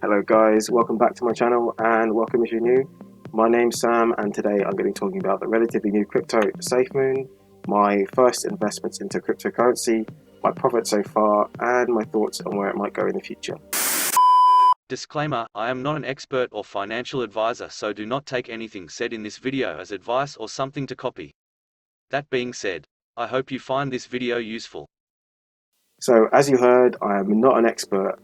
Hello guys, welcome back to my channel and welcome if you're new. My name's Sam and today I'm going to be talking about the relatively new crypto Safemoon, my first investments into cryptocurrency, my profit so far, and my thoughts on where it might go in the future. Disclaimer, I am not an expert or financial advisor, so do not take anything said in this video as advice or something to copy. That being said, I hope you find this video useful. So as you heard, I am not an expert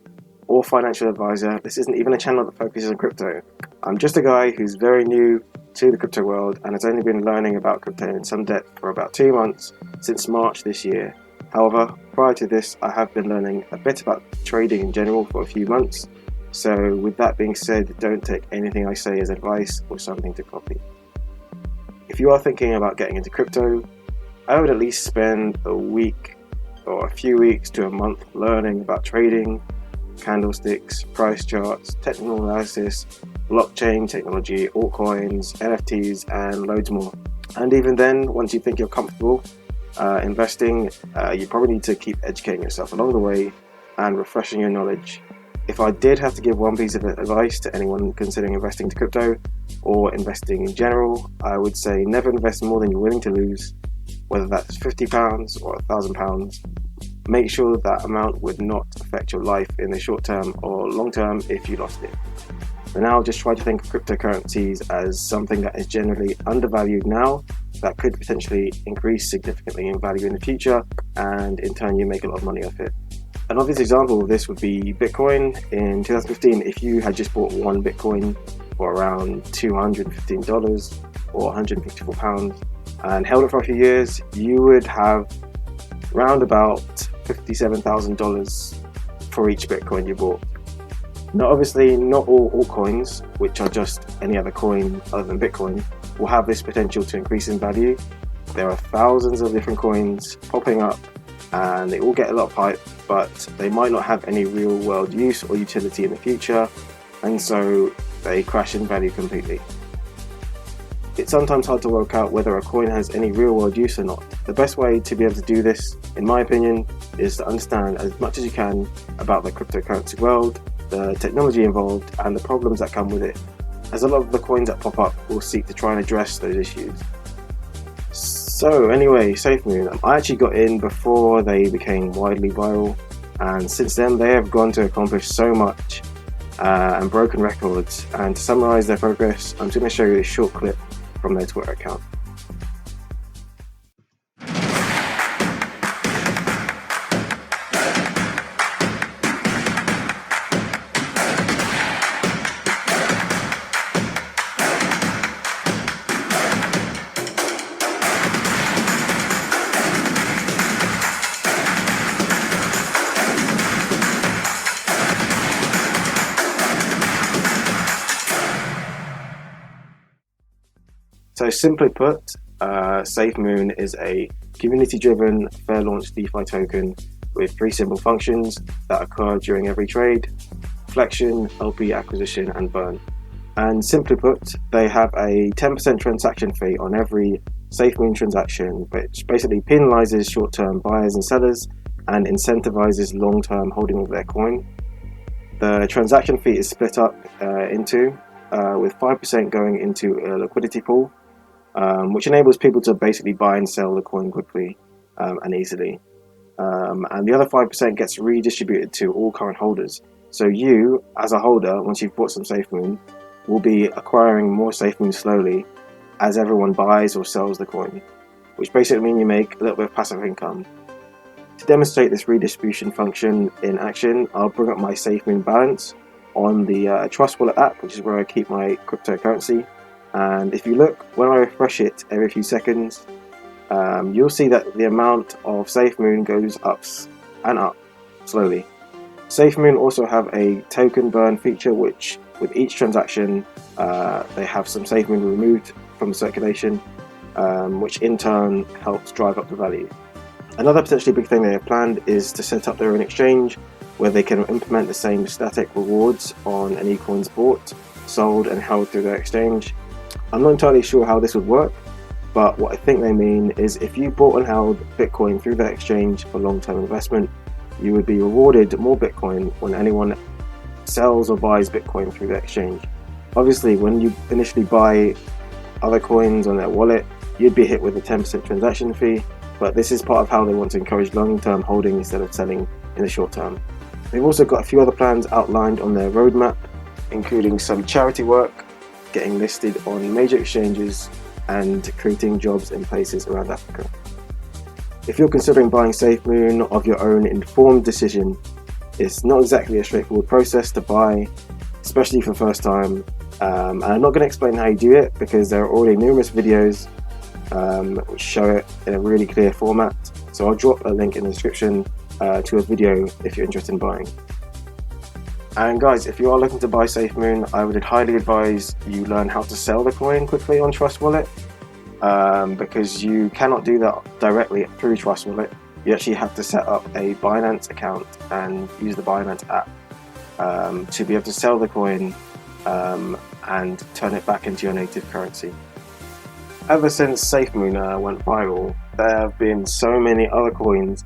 or financial advisor. This isn't even a channel that focuses on crypto. I'm just a guy who's very new to the crypto world and has only been learning about crypto in some depth for about 2 months since March this year. However, prior to this, I have been learning a bit about trading in general for a few months. So with that being said, don't take anything I say as advice or something to copy. If you are thinking about getting into crypto, I would at least spend a week or a few weeks to a month learning about trading, candlesticks, price charts, technical analysis, blockchain technology, altcoins, NFTs, and loads more. And even then, once you think you're comfortable investing, you probably need to keep educating yourself along the way and refreshing your knowledge. If I did have to give one piece of advice to anyone considering investing into crypto or investing in general, I would say never invest more than you're willing to lose, whether that's £50 or £1,000. Make sure that amount would not affect your life in the short term or long term if you lost it. For now, just try to think of cryptocurrencies as something that is generally undervalued now that could potentially increase significantly in value in the future, and in turn you make a lot of money off it. An obvious example of this would be Bitcoin. In 2015, if you had just bought one Bitcoin for around $215 or £154 and held it for a few years, you would have round about $57,000 for each Bitcoin you bought. Now obviously not all altcoins, which are just any other coin other than Bitcoin, will have this potential to increase in value. There are thousands of different coins popping up and they all get a lot of hype, but they might not have any real world use or utility in the future, and so they crash in value completely. It's sometimes hard to work out whether a coin has any real world use or not. The best way to be able to do this, in my opinion, is to understand as much as you can about the cryptocurrency world, the technology involved, and the problems that come with it, as a lot of the coins that pop up will seek to try and address those issues. So anyway, Safemoon, I actually got in before they became widely viral, and since then they have gone to accomplish so much and broken records. And to summarize their progress, I'm just going to show you a short clip from their Twitter account. So simply put, Safemoon is a community-driven, fair launch DeFi token with 3 simple functions that occur during every trade: flexion, LP acquisition, and burn. And simply put, they have a 10% transaction fee on every Safemoon transaction, which basically penalizes short-term buyers and sellers and incentivizes long-term holding of their coin. The transaction fee is split up into with 5% going into a liquidity pool, which enables people to basically buy and sell the coin quickly and easily. And the other 5% gets redistributed to all current holders. So you, as a holder, once you've bought some Safemoon, will be acquiring more Safemoon slowly as everyone buys or sells the coin, which basically means you make a little bit of passive income. To demonstrate this redistribution function in action, I'll bring up my Safemoon balance on the Trust Wallet app, which is where I keep my cryptocurrency. And if you look, when I refresh it every few seconds, you'll see that the amount of Safemoon goes up and up slowly. Safemoon also have a token burn feature, which with each transaction they have some Safemoon removed from circulation, which in turn helps drive up the value. Another potentially big thing they have planned is to set up their own exchange where they can implement the same static rewards on any coins bought, sold, and held through their exchange. I'm not entirely sure how this would work, but what I think they mean is if you bought and held Bitcoin through their exchange for long-term investment, you would be rewarded more Bitcoin when anyone sells or buys Bitcoin through the exchange. Obviously, when you initially buy other coins on their wallet, you'd be hit with a 10% transaction fee, but this is part of how they want to encourage long-term holding instead of selling in the short term. They've also got a few other plans outlined on their roadmap, including some charity work, getting listed on major exchanges, and creating jobs in places around Africa. If you're considering buying Safemoon of your own informed decision, it's not exactly a straightforward process to buy, especially for first time. And I'm not going to explain how you do it because there are already numerous videos which show it in a really clear format. So I'll drop a link in the description to a video if you're interested in buying. And guys, if you are looking to buy Safemoon, I would highly advise you learn how to sell the coin quickly on Trust Wallet, because you cannot do that directly through Trust Wallet. You actually have to set up a Binance account and use the Binance app to be able to sell the coin and turn it back into your native currency. Ever since Safemoon went viral, there have been so many other coins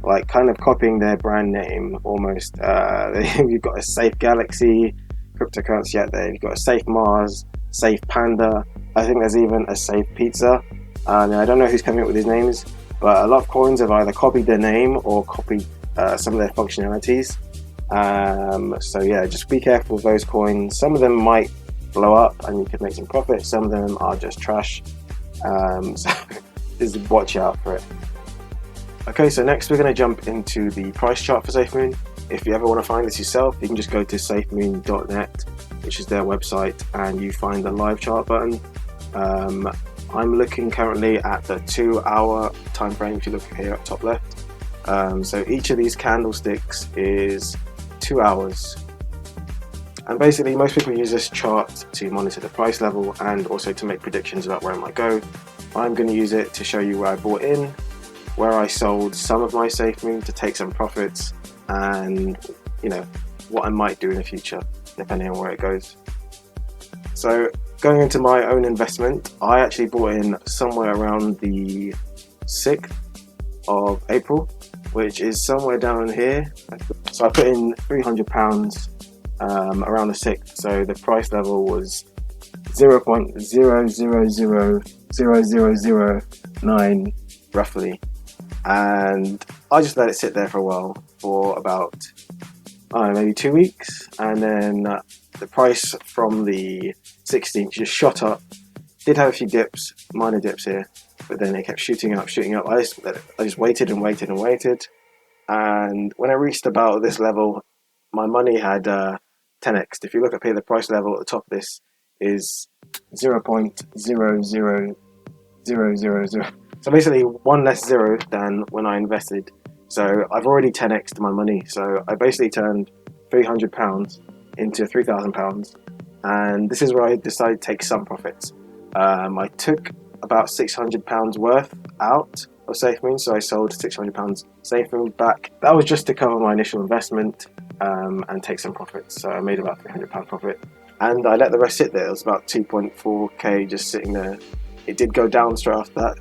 like kind of copying their brand name almost. You've got a Safe Galaxy cryptocurrency out there, you've got a Safe Mars, Safe Panda, I think there's even a Safe Pizza. I don't know who's coming up with these names, but a lot of coins have either copied their name or copied some of their functionalities. So yeah, just be careful with those coins. Some of them might blow up and you could make some profit, some of them are just trash. So just watch out for it. Okay, so next we're going to jump into the price chart for Safemoon. If you ever want to find this yourself, you can just go to safemoon.net, which is their website, and you find the live chart button. I'm looking currently at the 2-hour time frame if you look here at top left. So each of these candlesticks is 2 hours. And basically most people use this chart to monitor the price level and also to make predictions about where it might go. I'm going to use it to show you where I bought in, where I sold some of my Safemoon to take some profits, and what I might do in the future depending on where it goes. So going into my own investment, I actually bought in somewhere around the 6th of April, which is somewhere down here. So I put in £300 around the 6th, so the price level was 0.00000009 roughly, and I just let it sit there for a while, for about maybe 2 weeks, and then the price from the 16th just shot up. Did have a few dips, minor dips here, but then it kept shooting up. I just waited and waited and waited, and when I reached about this level, my money had 10x. If you look up here, the price level at the top of this is 0.00000. So basically one less zero than when I invested. So I've already 10x'd my money. So I basically turned £300 into £3,000, and this is where I decided to take some profits. I took about £600 worth out of Safemoon, so I sold £600 Safemoon back. That was just to cover my initial investment and take some profits. So I made about £300 profit, and I let the rest sit there. It was about 2.4k just sitting there. It did go down straight after that,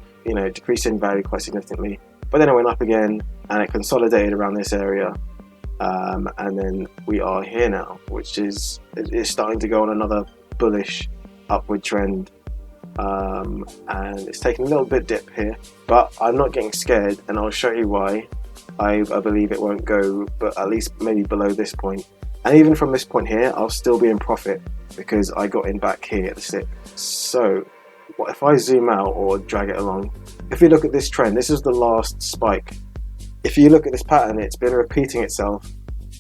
decreased in value quite significantly, but then it went up again and it consolidated around this area, and then we are here now, which is starting to go on another bullish upward trend, and it's taking a little bit dip here, but I'm not getting scared, and I'll show you why. I believe it won't go, but at least maybe below this point, and even from this point here I'll still be in profit because I got in back here at the 6th. So what if I zoom out or drag it along? If you look at this trend, this is the last spike. If you look at this pattern, it's been repeating itself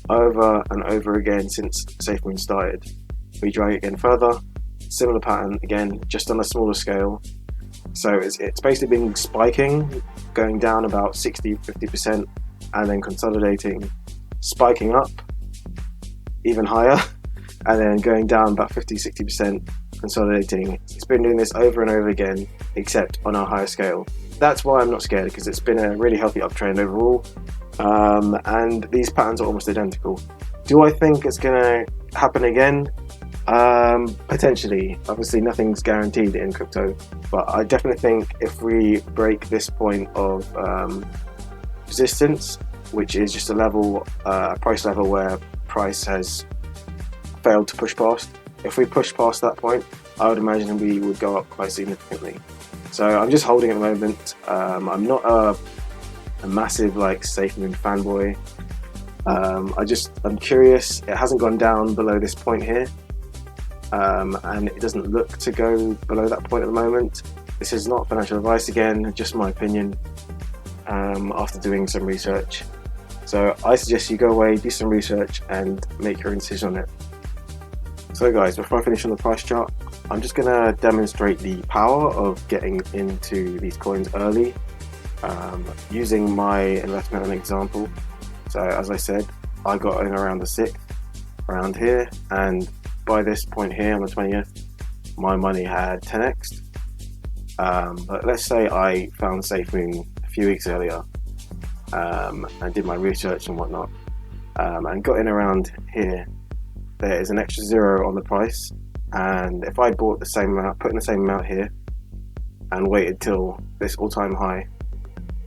over and over again since Safemoon started. We drag it again further, similar pattern again, just on a smaller scale. So it's basically been spiking, going down about 60-50%, and then consolidating, spiking up even higher, and then going down about 50-60%, consolidating. It's been doing this over and over again, except on a higher scale. That's why I'm not scared, because it's been a really healthy uptrend overall, and these patterns are almost identical. Do I think it's going to happen again? Potentially. Obviously nothing's guaranteed in crypto, but I definitely think if we break this point of resistance, which is just a level, price level where price has failed to push past. If we push past that point, I would imagine we would go up quite significantly. So I'm just holding at the moment. I'm not a massive like Safemoon fanboy. I'm curious. It hasn't gone down below this point here, and it doesn't look to go below that point at the moment. This is not financial advice again, just my opinion after doing some research. So I suggest you go away, do some research, and make your own decision on it. So guys, before I finish on the price chart, I'm just going to demonstrate the power of getting into these coins early, using my investment as an example. So as I said, I got in around the 6th, around here, and by this point here on the 20th, my money had 10x. But let's say I found Safemoon a few weeks earlier, and did my research and whatnot, and got in around here. There is an extra 0 on the price, and if I bought the same amount, put in the same amount here, and waited till this all-time high,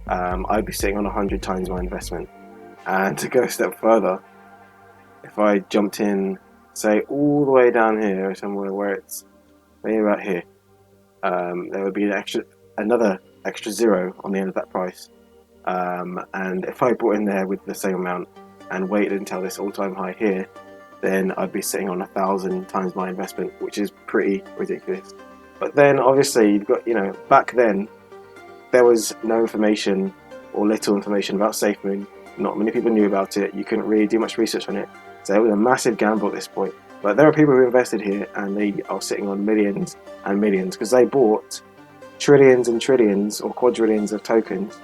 I'd be sitting on 100 times my investment. And to go a step further, if I jumped in, say all the way down here, somewhere where it's maybe about here, there would be another extra 0 on the end of that price. And if I bought in there with the same amount and waited until this all-time high here, then I'd be sitting on 1,000 times my investment, which is pretty ridiculous. But then obviously you've got, back then there was no information or little information about Safemoon. Not many people knew about it. You couldn't really do much research on it. So it was a massive gamble at this point. But there are people who invested here and they are sitting on millions and millions because they bought trillions and trillions or quadrillions of tokens.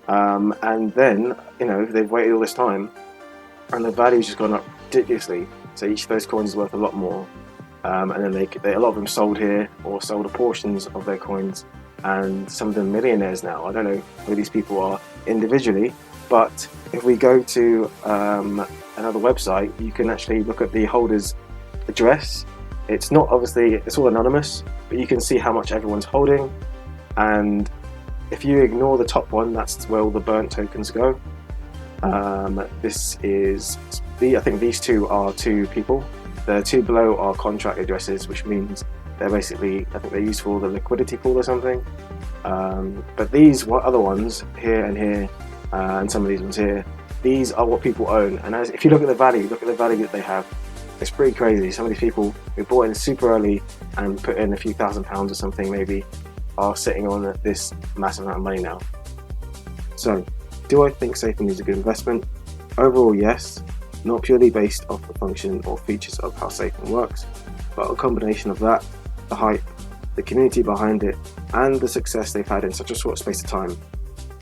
And then, they've waited all this time and the value's just gone up ridiculously. So each of those coins is worth a lot more. And then a lot of them sold here or sold portions of their coins. And some of them millionaires now. I don't know who these people are individually, but if we go to another website, you can actually look at the holder's address. It's not it's all anonymous, but you can see how much everyone's holding. And if you ignore the top one, that's where all the burnt tokens go. I think these two are 2 people. The 2 below are contract addresses, which means they're basically, I think they're used for the liquidity pool or something. But these other ones here and here, and some of these ones here, these are what people own. And if you look at the value that they have, it's pretty crazy. Some of these people who bought in super early and put in a few £1,000s or something maybe are sitting on this massive amount of money now. So, do I think Safemoon is a good investment? Overall, yes. Not purely based off the function or features of how Safemoon works, but a combination of that, the hype, the community behind it, and the success they've had in such a short space of time.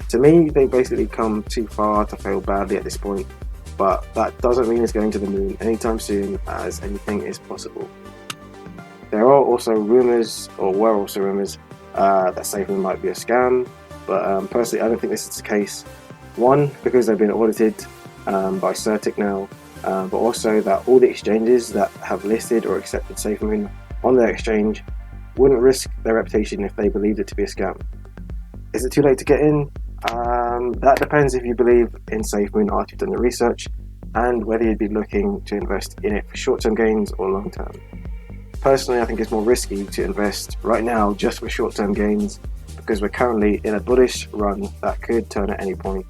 To me, they've basically come too far to fail badly at this point, but that doesn't mean it's going to the moon anytime soon, as anything is possible. There are also rumours, or were also rumours, that Safemoon might be a scam, but personally I don't think this is the case. One, because they've been audited by Certic now, but also that all the exchanges that have listed or accepted Safemoon on their exchange wouldn't risk their reputation if they believed it to be a scam. Is it too late to get in? That depends if you believe in Safemoon after you've done the research and whether you'd be looking to invest in it for short-term gains or long-term. Personally, I think it's more risky to invest right now just for short-term gains because we're currently in a bullish run that could turn at any point.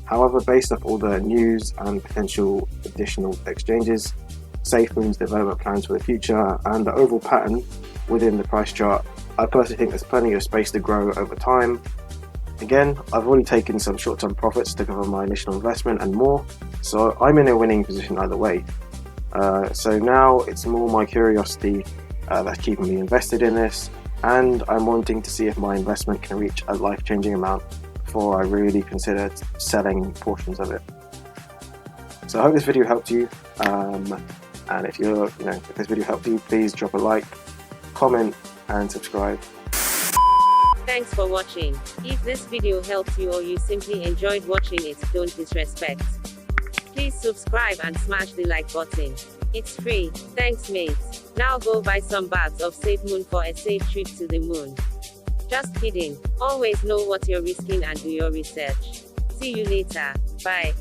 However, based off all the news and potential additional exchanges, Safemoon's development plans for the future, and the overall pattern within the price chart, I personally think there's plenty of space to grow over time. Again, I've already taken some short-term profits to cover my initial investment and more, so I'm in a winning position either way. So now it's more my curiosity that's keeping me invested in this, and I'm wanting to see if my investment can reach a life-changing amount before I really consider selling portions of it. So I hope this video helped you, and if this video helped you, please drop a like, comment, and subscribe. Thanks for watching. If this video helped you or you simply enjoyed watching it, don't disrespect. Please subscribe and smash the like button. It's free. Thanks mate. Now go buy some bags of Safemoon for a safe trip to the moon. Just kidding. Always know what you're risking and do your research. See you later. Bye.